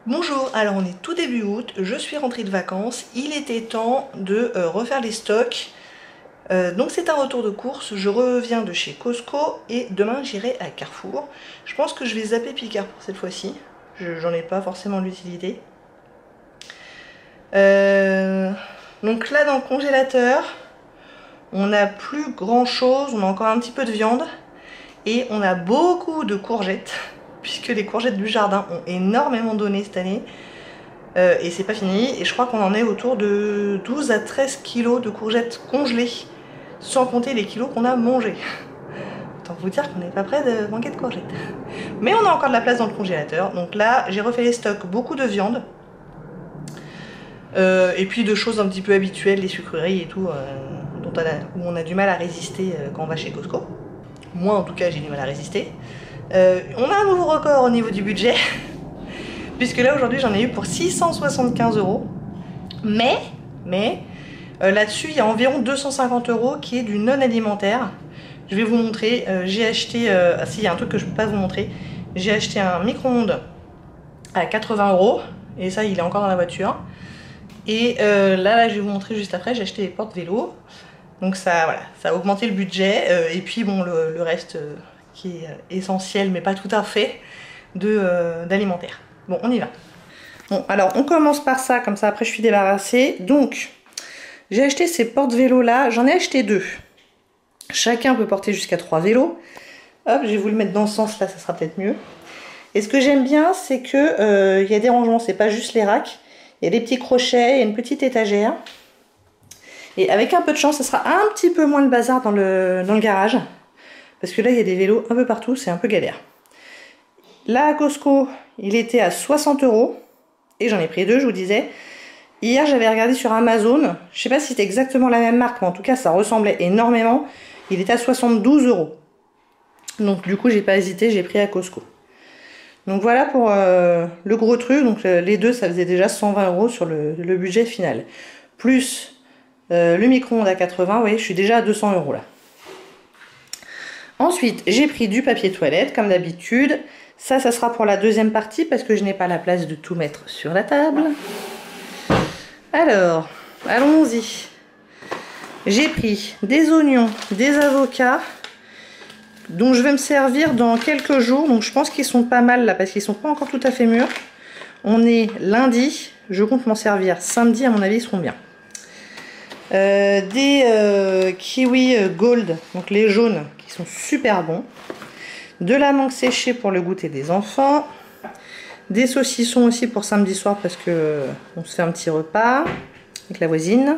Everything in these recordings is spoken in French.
Bonjour, alors on est tout début août, je suis rentrée de vacances, il était temps de refaire les stocks. Donc c'est un retour de course, je reviens de chez Costco et demain j'irai à Carrefour. Je pense que je vais zapper Picard pour cette fois-ci, j'en ai pas forcément l'utilité. Donc là dans le congélateur, on n'a plus grand chose, on a encore un petit peu de viande et on a beaucoup de courgettes. Puisque les courgettes du jardin ont énormément donné cette année. Et c'est pas fini. Et je crois qu'on en est autour de 12 à 13 kilos de courgettes congelées. Sans compter les kilos qu'on a mangés. Autant vous dire qu'on n'est pas près de manquer de courgettes. Mais on a encore de la place dans le congélateur. Donc là, j'ai refait les stocks. Beaucoup de viande. Et puis de choses un petit peu habituelles, les sucreries et tout. Où on a du mal à résister quand on va chez Costco. Moi en tout cas, j'ai du mal à résister. On a un nouveau record au niveau du budget, puisque là aujourd'hui j'en ai eu pour 675 €. Mais là-dessus il y a environ 250 € qui est du non alimentaire. Je vais vous montrer, j'ai acheté, il y a un truc que je peux pas vous montrer, j'ai acheté un micro-ondes à 80 €, et ça il est encore dans la voiture. Et là je vais vous montrer juste après, j'ai acheté des porte-vélos. Donc ça, voilà, ça a augmenté le budget, et puis bon le reste qui est essentiel mais pas tout à fait d'alimentaire. Bon, on y va. Bon, alors on commence par ça, comme ça après je suis débarrassée. Donc j'ai acheté ces porte-vélos là, j'en ai acheté deux. Chacun peut porter jusqu'à 3 vélos. Hop, je vais vous le mettre dans ce sens là, ça sera peut-être mieux. Et ce que j'aime bien, c'est que y a des rangements, c'est pas juste les racks. Il y a des petits crochets, il y a une petite étagère. Et avec un peu de chance, ça sera un petit peu moins le bazar dans le garage. Parce que là, il y a des vélos un peu partout, c'est un peu galère. Là, à Costco, il était à 60 €. Et j'en ai pris deux, je vous disais. Hier, j'avais regardé sur Amazon. Je sais pas si c'était exactement la même marque, mais en tout cas, ça ressemblait énormément. Il était à 72 €. Donc, du coup, j'ai pas hésité, j'ai pris à Costco. Donc, voilà pour le gros truc. Donc, les deux, ça faisait déjà 120 € sur le budget final. Plus le micro-ondes à 80, vous voyez, je suis déjà à 200 € là. Ensuite, j'ai pris du papier toilette, comme d'habitude. Ça sera pour la deuxième partie, parce que je n'ai pas la place de tout mettre sur la table. Alors, allons-y. J'ai pris des oignons, des avocats, dont je vais me servir dans quelques jours. Donc je pense qu'ils sont pas mal là, parce qu'ils sont pas encore tout à fait mûrs. On est lundi, je compte m'en servir samedi, à mon avis ils seront bien. Des kiwis gold, donc les jaunes, qui sont super bons. De la mangue séchée pour le goûter des enfants. Des saucissons aussi pour samedi soir, parce que on se fait un petit repas avec la voisine.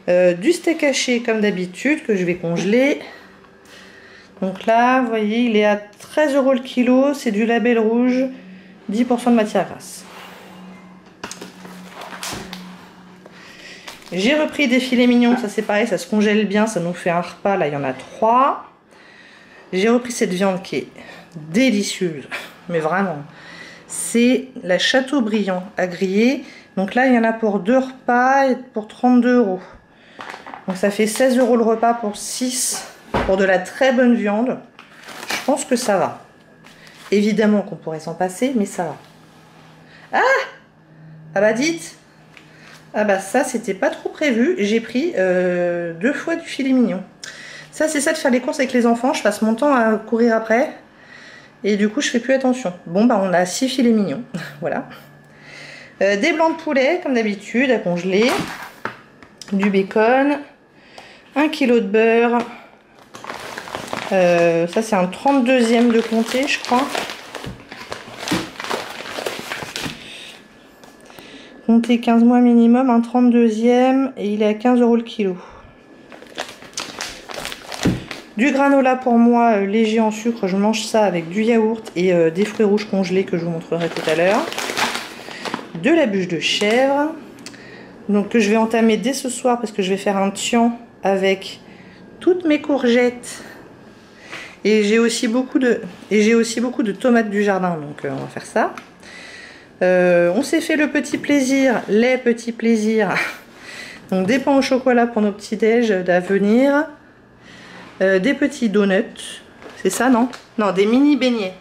Du steak haché comme d'habitude, que je vais congeler. Donc là, vous voyez, il est à 13 € le kilo. C'est du label rouge, 10% de matière grasse. J'ai repris des filets mignons, ça c'est pareil, ça se congèle bien, ça nous fait un repas, là il y en a 3. J'ai repris cette viande qui est délicieuse, mais vraiment. C'est la Châteaubriand à griller. Donc là il y en a pour 2 repas et pour 32 €. Donc ça fait 16 € le repas pour 6, pour de la très bonne viande. Je pense que ça va. Évidemment qu'on pourrait s'en passer, mais ça va. Ah bah dites. Ah bah ça c'était pas trop prévu, j'ai pris 2 fois du filet mignon. Ça c'est ça de faire les courses avec les enfants, je passe mon temps à courir après. Et du coup je fais plus attention. Bon bah on a 6 filets mignons, voilà. Des blancs de poulet comme d'habitude à congeler. Du bacon. 1 kg de beurre. Ça c'est un 32e de comté je crois. Comptez 15 mois minimum, un 32e, et il est à 15 € le kilo. Du granola pour moi, léger en sucre, je mange ça avec du yaourt et des fruits rouges congelés que je vous montrerai tout à l'heure. De la bûche de chèvre, donc que je vais entamer dès ce soir parce que je vais faire un tian avec toutes mes courgettes. Et j'ai aussi beaucoup de tomates du jardin, donc on va faire ça. On s'est fait le petit plaisir, les petits plaisirs. Donc des pains au chocolat pour nos petits déj d'avenir. Des petits donuts. C'est ça, non? Non, des mini beignets.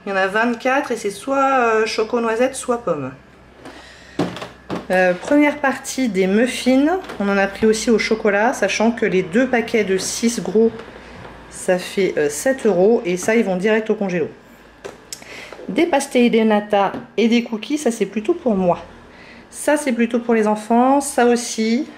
Il y en a 24 et c'est soit choco noisette, soit pomme. Première partie des muffins. On en a pris aussi au chocolat, sachant que les 2 paquets de 6 gros, ça fait 7 € et ça, ils vont direct au congélo. Des pastéis de nata et des cookies, ça c'est plutôt pour moi. Ça c'est plutôt pour les enfants, ça aussi.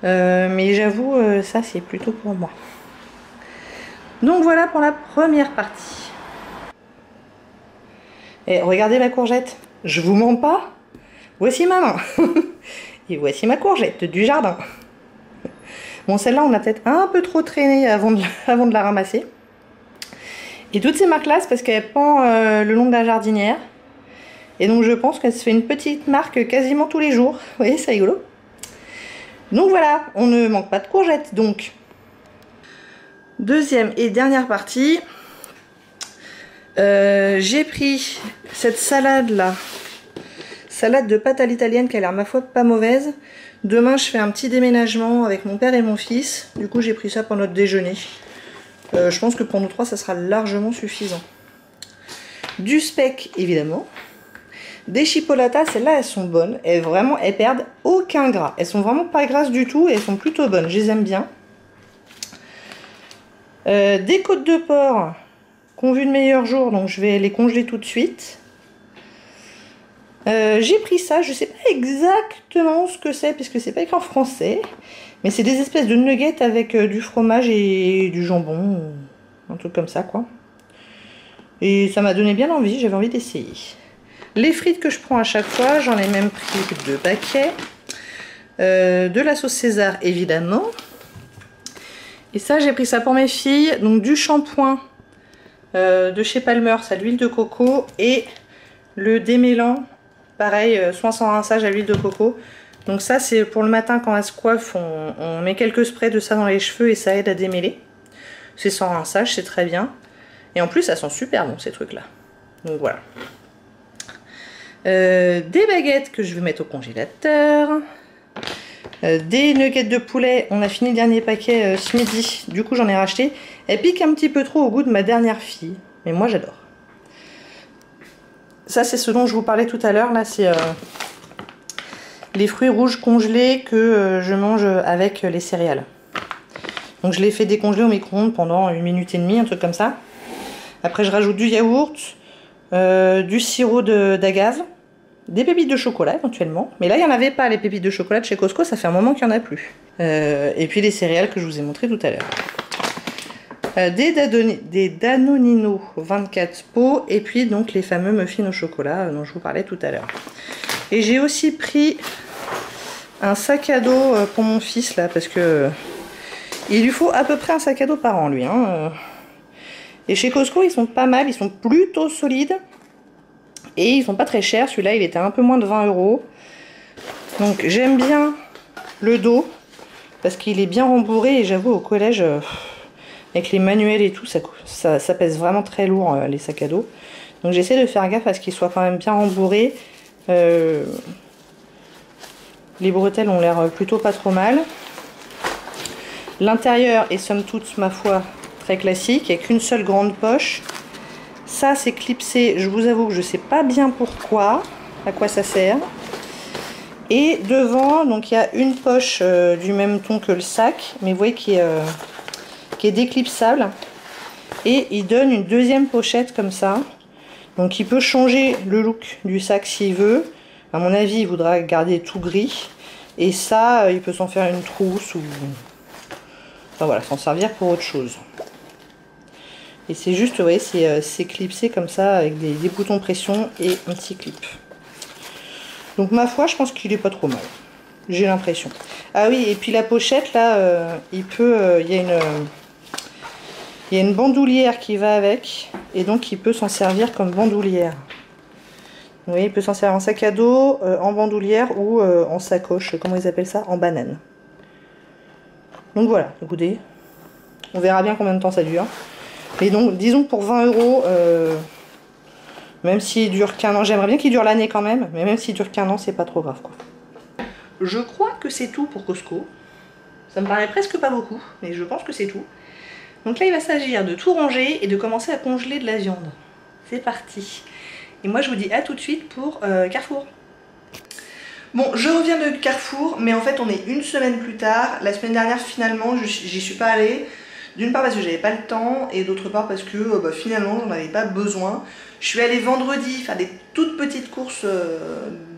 Mais j'avoue, ça c'est plutôt pour moi. Donc voilà pour la première partie. Et regardez la courgette, je vous mens pas. Voici ma main. Et voici ma courgette du jardin. Bon, celle-là, on a peut-être un peu trop traîné avant de la ramasser. Et toutes ces marques-là, c'est parce qu'elles pendent le long de la jardinière. Et donc, je pense qu'elle se fait une petite marque quasiment tous les jours. Vous voyez, c'est rigolo. Donc voilà, on ne manque pas de courgettes. Donc, deuxième et dernière partie. J'ai pris cette salade-là. Salade de pâte à l'italienne qui a l'air, ma foi, pas mauvaise. Demain, je fais un petit déménagement avec mon père et mon fils. Du coup, j'ai pris ça pour notre déjeuner. Je pense que pour nous 3, ça sera largement suffisant. Du speck, évidemment. Des chipolatas, celles-là, elles sont bonnes. Elles perdent aucun gras. Elles sont vraiment pas grasses du tout et elles sont plutôt bonnes. Je les aime bien. Des côtes de porc qui ont vu de meilleurs jours, donc je vais les congeler tout de suite. J'ai pris ça, je sais pas exactement ce que c'est puisque c'est pas écrit en français, mais c'est des espèces de nuggets avec du fromage et du jambon, un truc comme ça quoi. Et ça m'a donné bien envie, j'avais envie d'essayer. Les frites que je prends à chaque fois, j'en ai même pris 2 paquets. De la sauce César évidemment. Et ça j'ai pris ça pour mes filles, donc du shampoing de chez Palmer's à l'huile de coco et le démêlant. Pareil, soin sans rinçage à l'huile de coco. Donc ça c'est pour le matin quand elle se coiffe, on met quelques sprays de ça dans les cheveux et ça aide à démêler. C'est sans rinçage, c'est très bien. Et en plus ça sent super bon ces trucs là. Donc voilà. Des baguettes que je vais mettre au congélateur. Des nuggets de poulet, on a fini le dernier paquet ce midi. Du coup j'en ai racheté. Elle pique un petit peu trop au goût de ma dernière fille. Mais moi j'adore. Ça c'est ce dont je vous parlais tout à l'heure, là c'est les fruits rouges congelés que je mange avec les céréales. Donc je les fais décongeler au micro-ondes pendant 1 minute et demie, un truc comme ça. Après je rajoute du yaourt, du sirop d'agave, des pépites de chocolat éventuellement. Mais là il n'y en avait pas les pépites de chocolat de chez Costco, ça fait un moment qu'il n'y en a plus. Et puis les céréales que je vous ai montré tout à l'heure. Des Danonino 24 pots et puis donc les fameux muffins au chocolat dont je vous parlais tout à l'heure. Et j'ai aussi pris un sac à dos pour mon fils là parce que il lui faut à peu près un sac à dos par an lui. Et chez Costco ils sont pas mal, ils sont plutôt solides et ils sont pas très chers. Celui-là il était un peu moins de 20 €. Donc j'aime bien le dos parce qu'il est bien rembourré et j'avoue au collège... avec les manuels et tout, ça pèse vraiment très lourd les sacs à dos. Donc j'essaie de faire gaffe à ce qu'ils soient quand même bien rembourrés. Les bretelles ont l'air plutôt pas trop mal. L'intérieur est somme toute, ma foi, très classique. Il n'y a qu'une seule grande poche. Ça c'est clipsé, je vous avoue que je sais pas bien pourquoi, à quoi ça sert. Et devant, donc il y a une poche du même ton que le sac, mais vous voyez qui est déclipsable et il donne une deuxième pochette comme ça, donc il peut changer le look du sac s'il veut. À mon avis il voudra garder tout gris et ça il peut s'en faire une trousse ou enfin voilà, s'en servir pour autre chose. Et c'est juste, vous voyez, c'est clipsé comme ça avec des boutons pression et un petit clip. Donc ma foi je pense qu'il est pas trop mal, j'ai l'impression. Ah oui, et puis la pochette là, il y a une bandoulière qui va avec et donc il peut s'en servir comme bandoulière. Vous voyez, il peut s'en servir en sac à dos, en bandoulière ou en sacoche, comment ils appellent ça, en banane. Donc voilà, écoutez, on verra bien combien de temps ça dure. Et donc disons que pour 20 €, même s'il dure qu'un an, j'aimerais bien qu'il dure l'année quand même, mais même s'il dure qu'un an, c'est pas trop grave quoi. Je crois que c'est tout pour Costco. Ça me paraît presque pas beaucoup, mais je pense que c'est tout. Donc là il va s'agir de tout ranger et de commencer à congeler de la viande. c'est parti. Et moi je vous dis à tout de suite pour Carrefour. Bon, je reviens de Carrefour, mais en fait on est une semaine plus tard. La semaine dernière finalement j'y suis pas allée. D'une part parce que j'avais pas le temps et d'autre part parce que finalement j'en avais pas besoin. Je suis allée vendredi faire des toutes petites courses,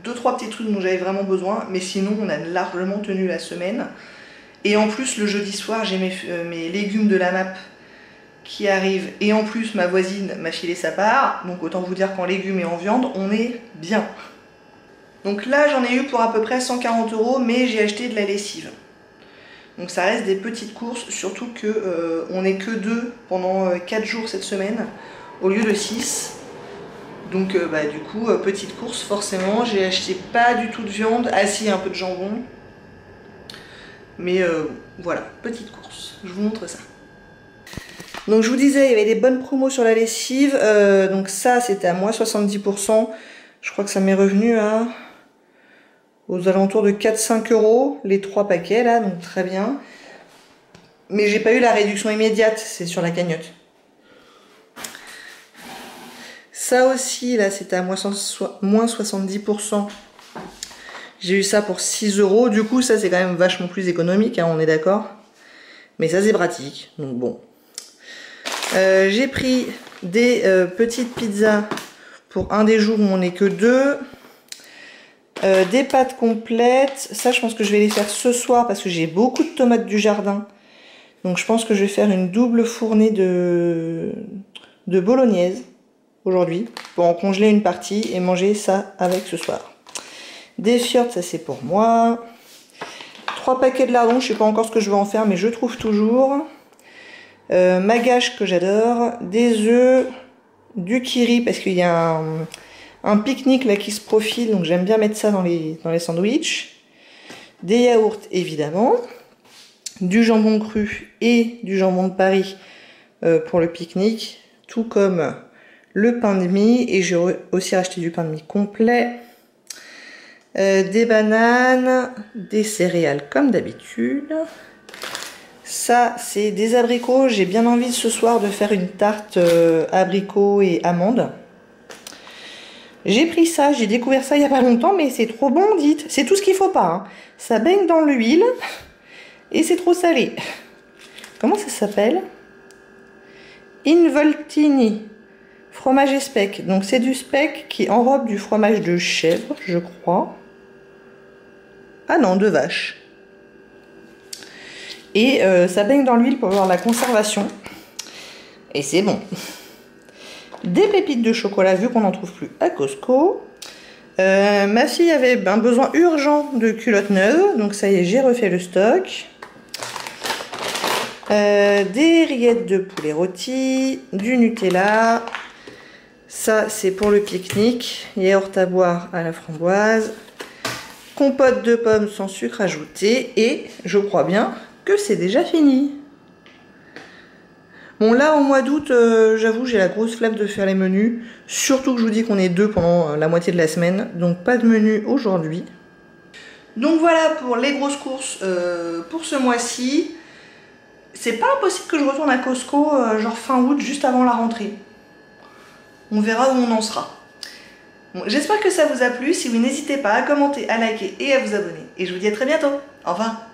2-3 petits trucs dont j'avais vraiment besoin, mais sinon on a largement tenu la semaine. Et en plus le jeudi soir j'ai mes légumes de la MAP qui arrivent et en plus ma voisine m'a filé sa part, donc autant vous dire qu'en légumes et en viande on est bien. Donc là j'en ai eu pour à peu près 140 €, mais j'ai acheté de la lessive. Donc ça reste des petites courses, surtout que on n'est que 2 pendant 4 jours cette semaine, au lieu de 6. Donc du coup, petite course forcément, j'ai acheté pas du tout de viande, ah si, un peu de jambon. Mais voilà, petite course, je vous montre ça. Donc je vous disais, il y avait des bonnes promos sur la lessive, donc ça c'était à moins 70%, je crois que ça m'est revenu à... aux alentours de 4-5 € les 3 paquets là, donc très bien. Mais j'ai pas eu la réduction immédiate, c'est sur la cagnotte. Ça aussi là c'était à moins 70%. J'ai eu ça pour 6 €. Du coup ça c'est quand même vachement plus économique, hein, on est d'accord. Mais ça c'est pratique, donc bon. J'ai pris des petites pizzas pour un des jours où on n'est que 2. Des pâtes complètes, ça je pense que je vais les faire ce soir parce que j'ai beaucoup de tomates du jardin. Donc je pense que je vais faire une double fournée de bolognaise aujourd'hui pour en congeler une partie et manger ça avec ce soir. Des fjords, ça c'est pour moi. 3 paquets de lardons, je sais pas encore ce que je vais en faire mais je trouve toujours. Ma gâche que j'adore, des œufs, du kiri parce qu'il y a un pique-nique là qui se profile, donc j'aime bien mettre ça dans les sandwichs. Des yaourts évidemment, du jambon cru et du jambon de Paris pour le pique-nique, tout comme le pain de mie, et j'ai aussi racheté du pain de mie complet, des bananes, des céréales comme d'habitude. Ça c'est des abricots, j'ai bien envie ce soir de faire une tarte abricots et amandes. J'ai pris ça, j'ai découvert ça il n'y a pas longtemps, mais c'est trop bon, dites. C'est tout ce qu'il faut pas. Hein. Ça baigne dans l'huile et c'est trop salé. Comment ça s'appelle? Involtini. Fromage et speck. Donc c'est du speck qui enrobe du fromage de chèvre, je crois. Ah non, de vache. Et ça baigne dans l'huile pour avoir la conservation. Et c'est bon. Des pépites de chocolat vu qu'on n'en trouve plus à Costco. Ma fille avait un besoin urgent de culottes neuves, donc ça y est, j'ai refait le stock. Des rillettes de poulet rôti, du Nutella. Ça c'est pour le pique-nique. Yaourt à boire à la framboise. Compote de pommes sans sucre ajouté. Et je crois bien que c'est déjà fini. Bon là au mois d'août, j'avoue j'ai la grosse flemme de faire les menus. Surtout que je vous dis qu'on est 2 pendant la moitié de la semaine. Donc pas de menu aujourd'hui. Donc voilà pour les grosses courses pour ce mois-ci. C'est pas impossible que je retourne à Costco genre fin août, juste avant la rentrée. On verra où on en sera. Bon, j'espère que ça vous a plu. Si oui, n'hésitez pas à commenter, à liker et à vous abonner. Et je vous dis à très bientôt. Au revoir.